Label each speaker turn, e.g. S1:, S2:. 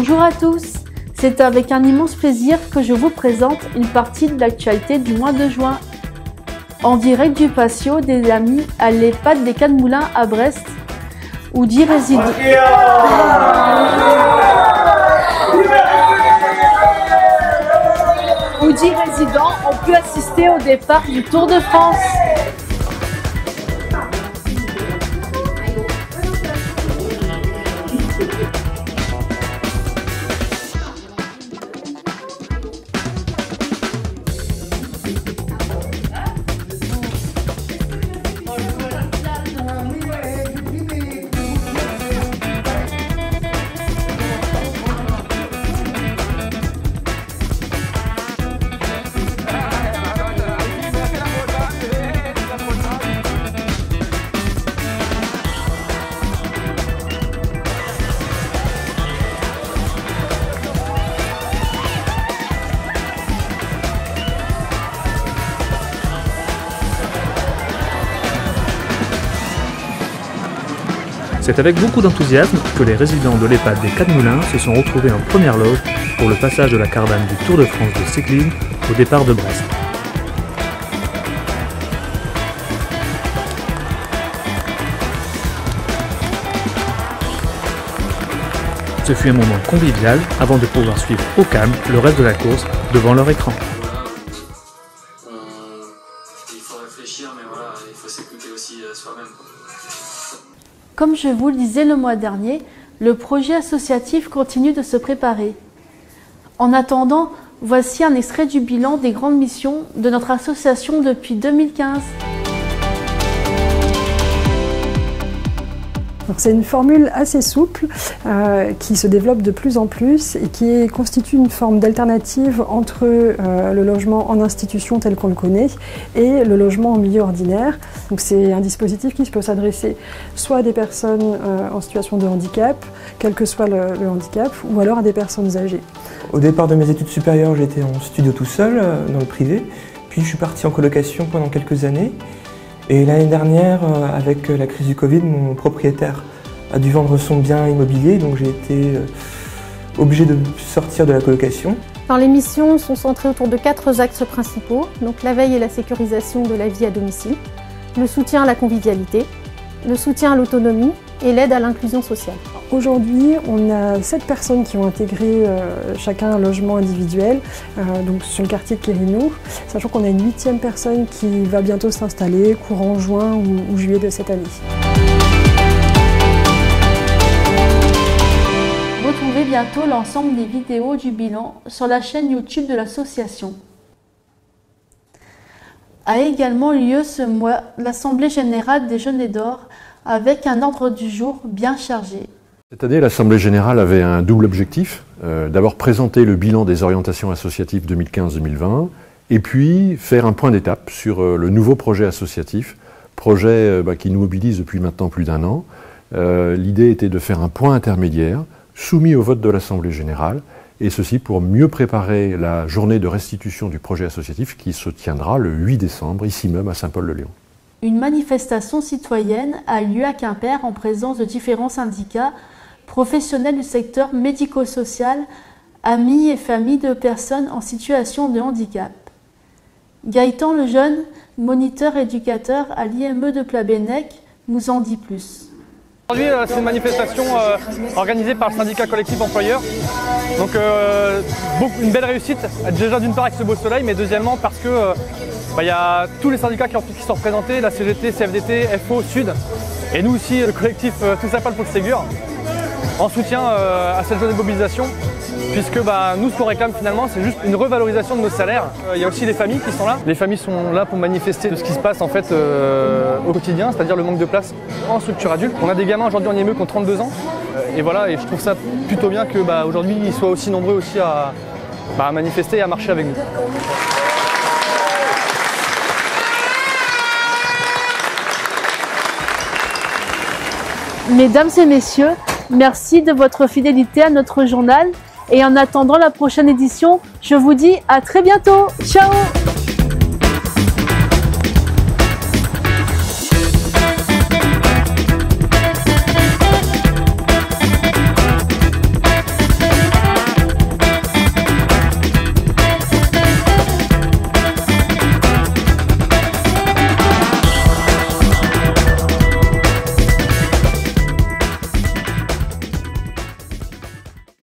S1: Bonjour à tous, c'est avec un immense plaisir que je vous présente une partie de l'actualité du mois de juin. En direct du patio des amis à l'EHPAD des Quatre-Moulins à Brest, où 10 résidents ont pu assister au départ du Tour de France.
S2: C'est avec beaucoup d'enthousiasme que les résidents de l'EHPAD des Quatre-Moulins se sont retrouvés en première loge pour le passage de la caravane du Tour de France de cyclisme au départ de Brest. Ce fut un moment convivial avant de pouvoir suivre au calme le reste de la course devant leur écran.
S3: Il faut réfléchir, mais voilà, il faut s'écouter aussi soi-même.
S1: Comme je vous le disais le mois dernier, le projet associatif continue de se préparer. En attendant, voici un extrait du bilan des grandes missions de notre association depuis 2015.
S4: C'est une formule assez souple qui se développe de plus en plus et qui constitue une forme d'alternative entre le logement en institution tel qu'on le connaît et le logement en milieu ordinaire. Donc c'est un dispositif qui peut s'adresser soit à des personnes en situation de handicap, quel que soit le handicap, ou alors à des personnes âgées.
S5: Au départ de mes études supérieures, j'étais en studio tout seul, dans le privé, puis je suis parti en colocation pendant quelques années. Et l'année dernière, avec la crise du Covid, mon propriétaire a dû vendre son bien immobilier, donc j'ai été obligé de sortir de la colocation.
S6: Alors, les missions sont centrées autour de 4 axes principaux, donc la veille et la sécurisation de la vie à domicile, le soutien à la convivialité, le soutien à l'autonomie et l'aide à l'inclusion sociale.
S4: Aujourd'hui, on a 7 personnes qui ont intégré chacun un logement individuel donc sur le quartier de Quérino, sachant qu'on a une 8e personne qui va bientôt s'installer, courant juin ou juillet de cette année.
S1: Retrouvez bientôt l'ensemble des vidéos du bilan sur la chaîne YouTube de l'association. A également lieu ce mois l'Assemblée Générale des Jeunes et d'Or avec un ordre du jour bien chargé.
S7: Cette année, l'Assemblée Générale avait un double objectif. D'abord présenter le bilan des orientations associatives 2015-2020 et puis faire un point d'étape sur le nouveau projet associatif, projet qui nous mobilise depuis maintenant plus d'1 an. L'idée était de faire un point intermédiaire soumis au vote de l'Assemblée Générale et ceci pour mieux préparer la journée de restitution du projet associatif qui se tiendra le 8 décembre, ici même à Saint-Paul-de-Léon.
S1: Une manifestation citoyenne a lieu à Quimper en présence de différents syndicats, professionnels du secteur médico-social, amis et familles de personnes en situation de handicap. Gaëtan Lejeune, moniteur éducateur à l'IME de Plabennec, nous en dit plus.
S8: Aujourd'hui, c'est une manifestation organisée par le syndicat collectif employeur. Donc une belle réussite, déjà d'une part avec ce beau soleil, mais deuxièmement parce que y a tous les syndicats qui sont représentés, la CGT, CFDT, FO, Sud, et nous aussi, le collectif Tous à Pâle pour le Ségur, en soutien à cette journée de mobilisation, puisque nous, ce qu'on réclame finalement, c'est juste une revalorisation de nos salaires. Il y a aussi les familles qui sont là. Les familles sont là pour manifester de ce qui se passe en fait au quotidien, c'est-à-dire le manque de place en structure adulte. On a des gamins aujourd'hui en IME qui ont 32 ans, et voilà, et je trouve ça plutôt bien que aujourd'hui ils soient aussi nombreux aussi à manifester et à marcher avec nous.
S1: Mesdames et messieurs, merci de votre fidélité à notre journal et en attendant la prochaine édition, je vous dis à très bientôt. Ciao!